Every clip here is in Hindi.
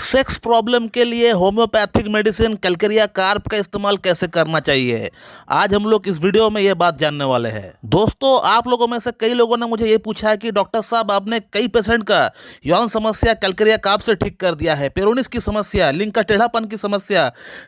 सेक्स प्रॉब्लम के लिए होम्योपैथिक मेडिसिन कैलकेरिया कार्ब का इस्तेमाल कैसे करना चाहिए, आज हम लोग इस वीडियो में ये बात जानने वाले हैं। दोस्तों, आप लोगों में से कई लोगों ने मुझे ये पूछा है कि डॉक्टर साहब, आपने कई पेशेंट का यौन समस्या कैलकेरिया कार्ब से ठीक कर दिया है, पेरोनिस की समस्या, लिंग का टेढ़ापन की समस्या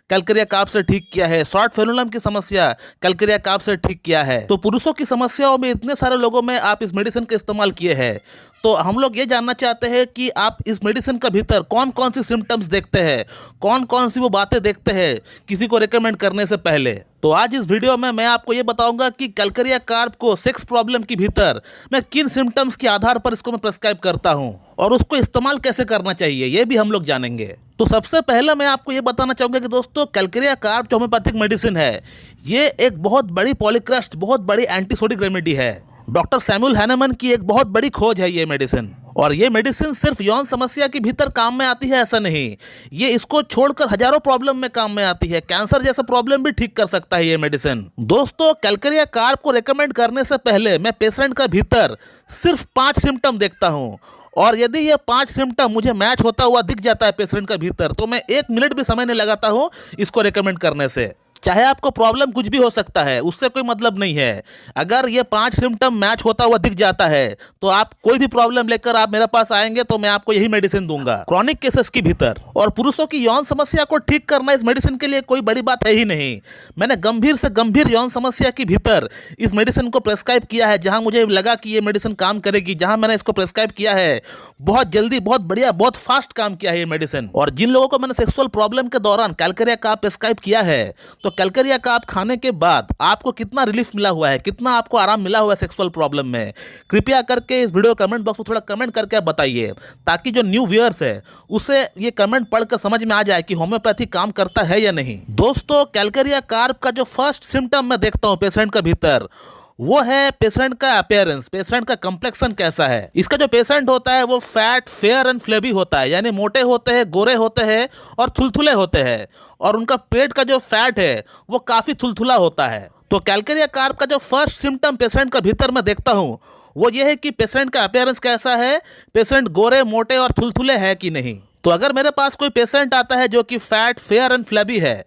कैलकेरिया कार्ब से ठीक किया है, शॉर्ट फेलुलम की समस्या कैलकेरिया कार्ब से ठीक किया है। तो पुरुषों की समस्याओं में इतने सारे लोगों में आप इस मेडिसिन का इस्तेमाल किए हैं, तो हम लोग ये जानना चाहते हैं कि आप इस मेडिसिन के भीतर कौन कौन सी सिम्टम्स देखते हैं, कौन कौन सी वो बातें देखते हैं किसी को रिकमेंड करने से पहले। तो आज इस वीडियो में मैं आपको ये बताऊंगा कि कैलकेरिया कार्ब को सेक्स प्रॉब्लम के भीतर मैं किन सिम्टम्स के आधार पर इसको मैं प्रेस्क्राइब करता हूं और उसको इस्तेमाल कैसे करना चाहिए, ये भी हम लोग जानेंगे। तो सबसे पहले मैं आपको ये बताना चाहूंगा कि दोस्तों, कैलकेरिया कार्ब जो होम्योपैथिक मेडिसिन है, ये एक बहुत बड़ी पॉलीक्रस्ट, बहुत बड़ी एंटीसोडिक रेमेडी है। डॉक्टर सैमुअल हैनेमन की एक बहुत बड़ी खोज है ये मेडिसिन। और ये मेडिसिन सिर्फ यौन समस्या के भीतर काम में आती है ऐसा नहीं, ये इसको छोड़कर हजारों प्रॉब्लम में काम में आती है। कैंसर जैसा प्रॉब्लम भी ठीक कर सकता है ये मेडिसिन। दोस्तों, कैलकेरिया कार्ब को रेकमेंड करने से पहले मैं पेशेंट का भीतर सिर्फ 5 सिम्टम देखता हूँ, और यदि ये 5 सिम्टम मुझे मैच होता हुआ दिख जाता है पेशेंट का भीतर, तो मैं 1 मिनट भी समय नहीं लगाता हूँ इसको रेकमेंड करने से। चाहे आपको प्रॉब्लम कुछ भी हो सकता है, उससे कोई मतलब नहीं है। अगर ये 5 सिम्टम मैच होता हुआ दिख जाता है तो आप कोई भी प्रॉब्लम लेकर आप मेरे पास आएंगे तो मैं आपको यही मेडिसिन दूंगा। क्रॉनिक केसेस के भीतर और पुरुषों की यौन समस्या को ठीक करना इस मेडिसिन के लिए कोई बड़ी बात है ही नहीं। मैंने गंभीर से गंभीर यौन समस्या के भीतर इस मेडिसिन को प्रेस्क्राइब किया है, जहां मुझे लगा कि ये मेडिसिन काम करेगी, जहां मैंने इसको प्रेस्क्राइब किया है, बहुत जल्दी, बहुत बढ़िया, बहुत फास्ट काम किया है ये मेडिसिन। और जिन लोगों को मैंने सेक्सुअल प्रॉब्लम के दौरान कैलकेरिया कार्ब प्रेस्क्राइब किया है, तो कैलकेरिया कार्ब खाने के बाद आपको कितना रिलीफ मिला हुआ है, कितना आपको आराम मिला हुआ है सेक्सुअल प्रॉब्लम में, कृपया करके इस वीडियो कमेंट बॉक्स में थोड़ा कमेंट करके आप बताइए, ताकि जो न्यू व्यूअर्स है उसे ये कमेंट पढ़कर समझ में आ जाए कि होम्योपैथी काम करता है या नहीं। दोस्तों, कैलकेरिया कार्ब का जो फर्स्ट सिम्टम मैं देखता हूं पेशेंट का भीतर, वो है पेशेंट का अपीयरेंस, पेशेंट का कंप्लेक्शन कैसा है। इसका जो पेशेंट होता है वो फैट, फेयर एंड फ्लेबी होता है, यानी मोटे होते हैं, गोरे होते हैं और थुलथुले होते हैं, और उनका पेट का जो फैट है वो काफी थुलथुला होता है। तो कैलकेरिया कार्ब का जो फर्स्ट सिम्टम पेशेंट का भीतर मैं देखता हूँ वो ये है कि पेशेंट का अपीयरेंस कैसा है, पेशेंट गोरे, मोटे और थुलथुले है कि नहीं। तो अगर मेरे पास कोई पेशेंट आता है जो कि फैट, फेयर एंड फ्लेबी है,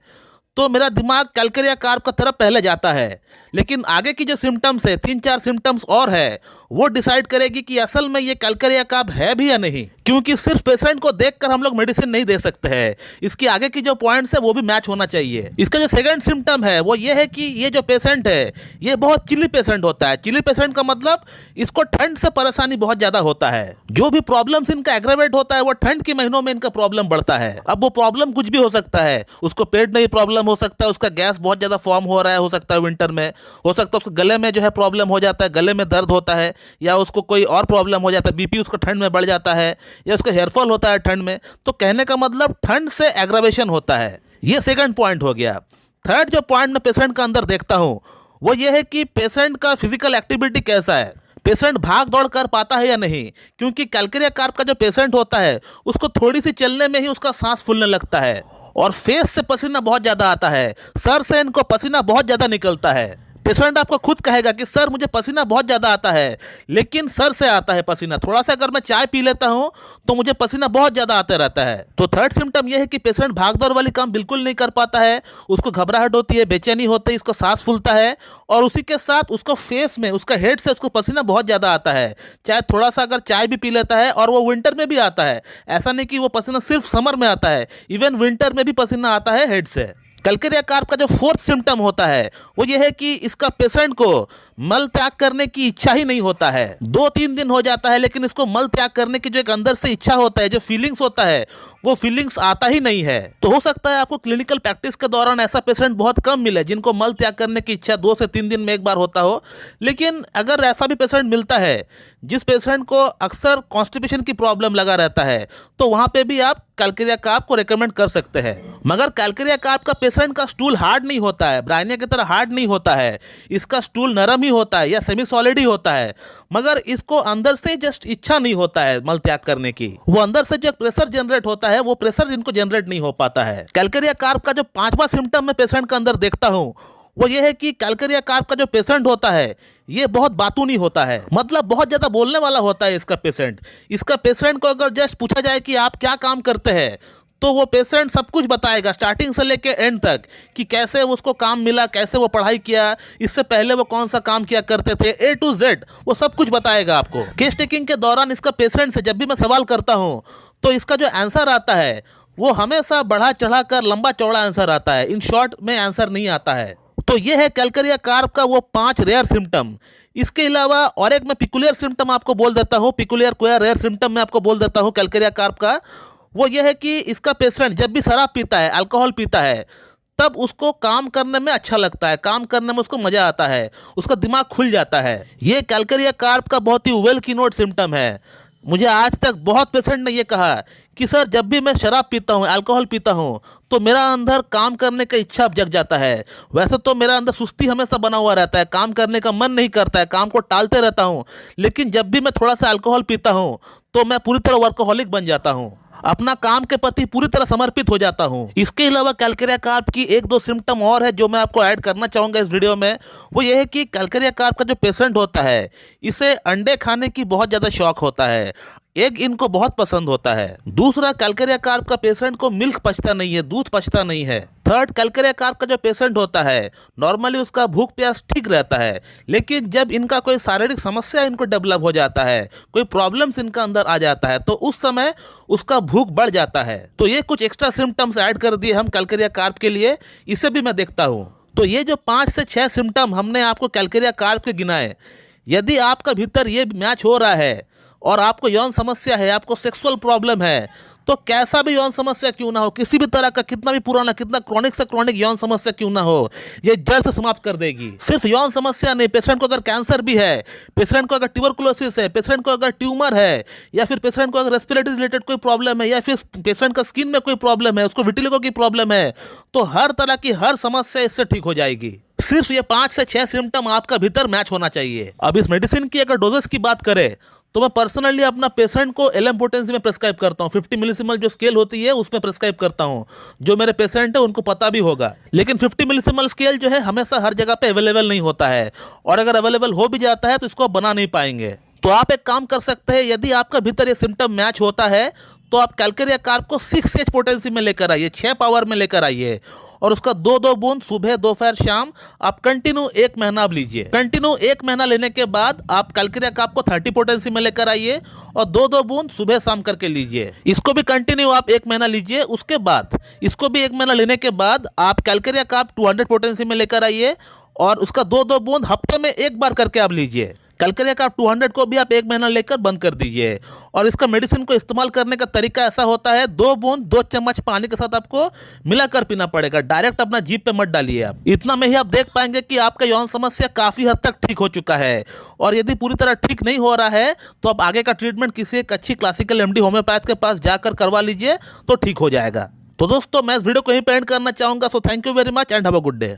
तो मेरा दिमाग कैलकेरिया कार्ब का तरफ पहले जाता है। लेकिन आगे की जो सिम्टम्स है, 3-4 सिम्टम्स और है, वो डिसाइड करेगी कि असल में ये कैलकेरिया कार्ब है भी या नहीं। क्योंकि सिर्फ पेशेंट को देखकर हम लोग मेडिसिन नहीं दे सकते हैं, इसकी आगे की जो पॉइंट्स है वो भी मैच होना चाहिए। इसका जो सेकंड सिम्टम है वो ये है कि ये जो पेशेंट है ये बहुत चिली पेशेंट होता है। चिली पेशेंट का मतलब इसको ठंड से परेशानी बहुत ज्यादा होता है। जो भी प्रॉब्लम्स इनका एग्रावेट होता है वो ठंड के महीनों में इनका प्रॉब्लम बढ़ता है। अब वो प्रॉब्लम कुछ भी हो सकता है, उसको पेट में ही प्रॉब्लम हो सकता है, उसका गैस बहुत ज्यादा फॉर्म हो रहा है, हो सकता है विंटर में, हो सकता है उसको गले में जो है प्रॉब्लम हो जाता है, गले में दर्द होता है, या उसको कोई और प्रॉब्लम हो जाता है, बीपी उसको ठंड में बढ़ जाता है, या उसका हेयरफॉल होता है ठंड में। तो कहने का मतलब ठंड से एग्रावेशन होता है। ये सेकंड पॉइंट हो गया। थर्ड जो पॉइंट मैं पेशेंट का अंदर देखता हूं वो ये है कि पेशेंट का फिजिकल एक्टिविटी कैसा है, पेशेंट भाग दौड़ कर पाता है या नहीं। क्योंकि कैलकेरिया कार्ब का जो पेशेंट होता है उसको थोड़ी सी चलने में ही उसका सांस फूलने लगता है, और फेस से पसीना बहुत ज्यादा आता है, सर से इनको पसीना बहुत ज्यादा निकलता है। पेशेंट आपको खुद कहेगा कि सर मुझे पसीना बहुत ज़्यादा आता है, लेकिन सर से आता है पसीना, थोड़ा सा अगर मैं चाय पी लेता हूं तो मुझे पसीना बहुत ज़्यादा आता रहता है। तो थर्ड सिम्टम यह है कि पेशेंट भागदौड़ वाली काम बिल्कुल नहीं कर पाता है, उसको घबराहट होती है, बेचैनी होती है, इसको सांस फूलता है, और उसी के साथ उसको फेस में, उसका हेड से उसको पसीना बहुत ज़्यादा आता है। चाहे थोड़ा सा अगर चाय भी पी लेता है, और वो विंटर में भी आता है, ऐसा नहीं कि वो पसीना सिर्फ समर में आता है, इवन विंटर में भी पसीना आता है हेड से। कैलकेरिया कार्ब का जो फोर्थ सिम्टम होता है वो ये है कि इसका पेशेंट को मल त्याग करने की इच्छा ही नहीं होता है। 2-3 दिन हो जाता है लेकिन इसको मल त्याग करने की जो एक अंदर से इच्छा होता है, जो फीलिंग्स होता है, वो फीलिंग्स आता ही नहीं है। तो हो सकता है आपको क्लिनिकल प्रैक्टिस के दौरान ऐसा पेशेंट बहुत कम मिले जिनको मल त्याग करने की इच्छा 2 से 3 दिन में एक बार होता हो। लेकिन अगर ऐसा भी पेशेंट मिलता है जिस पेशेंट को अक्सर कॉन्स्टिपेशन की प्रॉब्लम लगा रहता है, तो वहां पे भी आप कैलकेरिया कार्ब को रेकमेंड कर सकते हैं। मगर कैलकेरिया कार्ब का पेशेंट का स्टूल हार्ड नहीं होता है, ब्रायनिया की तरह हार्ड नहीं होता है, इसका स्टूल नरम ही होता है या सेमी सॉलिड ही होता है, मगर इसको अंदर से जस्ट इच्छा नहीं होता है मल त्याग करने की। वो अंदर से जो प्रेशर जनरेट होता है वो प्रेशर इनको जनरेट नहीं हो पाता है। कैलकेरिया कार्ब का जो 5वां सिम्टम मैं पेशेंट के अंदर देखता हूं वो ये है कि कैलकेरिया कार्ब का जो पेशेंट होता है ये बहुत बातूनी होता है, मतलब बहुत ज्यादा बोलने वाला होता है इसका पेशेंट को अगर जस्ट पूछा जाए कि आप क्या काम करते हैं तो वो पेशेंट सब कुछ बताएगा स्टार्टिंग से लेके एंड तक कि कैसे उसको काम मिला, कैसे वो पढ़ाई किया, इससे पहले वो कौन सा काम किया करते थे, A to Z वो सब कुछ बताएगा आपको। केस टेकिंग के दौरान इसका पेशेंट से जब भी मैं सवाल करता हूँ तो इसका जो आंसर आता है वो हमेशा बढ़ा चढ़ा कर लंबा चौड़ा आंसर आता है, इन शॉर्ट में आंसर नहीं आता है। तो ये है कैलकेरिया कार्प का वो 5 रेयर सिम्टम। इसके अलावा और एक मैं पिकुलियर सिम्टम आपको बोल देता हूँ, पिकुलियर कोई रेयर सिम्टम मैं आपको बोल देता हूँ कैलकेरिया कार्प का। वो ये है कि इसका पेशेंट जब भी शराब पीता है, अल्कोहल पीता है, तब उसको काम करने में अच्छा लगता है, काम करने में उसको मजा आता है, उसका दिमाग खुल जाता है। ये कैलकेरिया कार्प का बहुत ही वेल की नोट सिम्टम है। मुझे आज तक बहुत पेशेंट ने ये कहा कि सर जब भी मैं शराब पीता हूँ, अल्कोहल पीता हूँ, तो मेरा अंदर काम करने का इच्छा जग जाता है। वैसे तो मेरा अंदर सुस्ती हमेशा बना हुआ रहता है, काम करने का मन नहीं करता है, काम को टालते रहता हूँ, लेकिन जब भी मैं थोड़ा सा अल्कोहल पीता हूँ तो मैं पूरी तरह वर्कोहॉलिक बन जाता हूँ, अपना काम के प्रति पूरी तरह समर्पित हो जाता हूं। इसके अलावा कैलकेरिया कार्प की 1-2 सिम्टम और है जो मैं आपको ऐड करना चाहूंगा इस वीडियो में। वो ये है कि कैलकेरिया कार्प का जो पेशेंट होता है इसे अंडे खाने की बहुत ज़्यादा शौक होता है, एग इनको बहुत पसंद होता है। दूसरा, कैलकेरिया कार्प का पेशेंट को मिल्क पचता नहीं है, दूध पचता नहीं है। थर्ड, कैलकेरिया कार्प का जो पेशेंट होता है नॉर्मली उसका भूख प्यास ठीक रहता है, लेकिन जब इनका कोई शारीरिक समस्या इनको डेवलप हो जाता है, कोई प्रॉब्लम्स इनका अंदर आ जाता है, तो उस समय उसका भूख बढ़ जाता है। तो ये कुछ एक्स्ट्रा सिम्टम्स ऐड कर दिए हम कैलकेरिया कार्प के लिए, इसे भी मैं देखता हूँ। तो ये जो 5 से 6 सिम्टम हमने आपको कैलकेरिया कार्प के गिनाए, यदि आपका भीतर ये मैच हो रहा है और आपको यौन समस्या है, आपको सेक्सुअल प्रॉब्लम है, तो कैसा भी यौन समस्या क्यों ना हो, किसी भी तरह का, कितना भी पुराना, कितना क्रॉनिक से क्रॉनिक यौन समस्या क्यों ना हो, ये जड़ से समाप्त कर देगी। सिर्फ यौन समस्या नहीं, पेशेंट को अगर कैंसर भी है, पेशेंट को अगर ट्यूबरकुलोसिस है, पेशेंट को अगर ट्यूमर है, या फिर पेशेंट को अगर रेस्पिरेटरी रिलेटेड कोई प्रॉब्लम है, या फिर पेशेंट का स्किन में कोई प्रॉब्लम है, उसको विटिलिगो की प्रॉब्लम है, तो हर तरह की हर समस्या इससे ठीक हो जाएगी। सिर्फ ये 5 से 6 सिम्टम आपका भीतर मैच होना चाहिए। अब इस मेडिसिन की अगर डोजेस की बात करें तो मैं पर्सनली अपना पेशेंट को LM पोटेंसी में प्रेस्क्राइब करता हूँ, 50 मिलीसीमल जो स्केल होती है उसमें प्रेस्क्राइब करता हूँ। जो मेरे पेशेंट है उनको पता भी होगा, लेकिन 50 मिलीसीमल स्केल जो है हमेशा हर जगह पे अवेलेबल नहीं होता है, और अगर अवेलेबल हो भी जाता है तो इसको आप बना नहीं पाएंगे। तो आप एक काम कर सकते हैं, यदि आपका भीतर ये सिम्टम मैच होता है तो आप कैलकेरिया कार्प को 6H पोटेंसी में लेकर आइए, 6 पावर में लेकर आइए, और उसका 2-2 बूंद सुबह, दोपहर, शाम आप कंटिन्यू 1 महीना आप लीजिए। कंटिन्यू 1 महीना लेने के बाद आप कैलकेरिया कार्प को 30 पोटेंसी में लेकर आइए और 2-2 बूंद सुबह शाम करके लीजिए। इसको भी कंटिन्यू आप 1 महीना लीजिए। उसके बाद इसको भी 1 महीना लेने के बाद आप कैलकेरिया कार्प 200 पोटेंसी में लेकर आइए और उसका 2-2 बूंद हफ्ते में 1 बार करके आप लीजिए। कैलकेरिया कार्प 200 को भी आप 1 महीना लेकर बंद कर दीजिए। और इसका मेडिसिन को इस्तेमाल करने का तरीका ऐसा होता है, 2 बूंद 2 चम्मच पानी के साथ आपको मिलाकर पीना पड़ेगा, डायरेक्ट अपना जीभ पे मत डालिए आप। इतना में ही आप देख पाएंगे कि आपका यौन समस्या काफी हद तक ठीक हो चुका है। और यदि पूरी तरह ठीक नहीं हो रहा है तो आप आगे का ट्रीटमेंट किसी एक अच्छी क्लासिकल MD होम्योपैथ के पास जाकर करवा लीजिए तो ठीक हो जाएगा। तो दोस्तों मैं इस वीडियो को यहीं पे एंड करना चाहूंगा। So thank you very much and have a good day.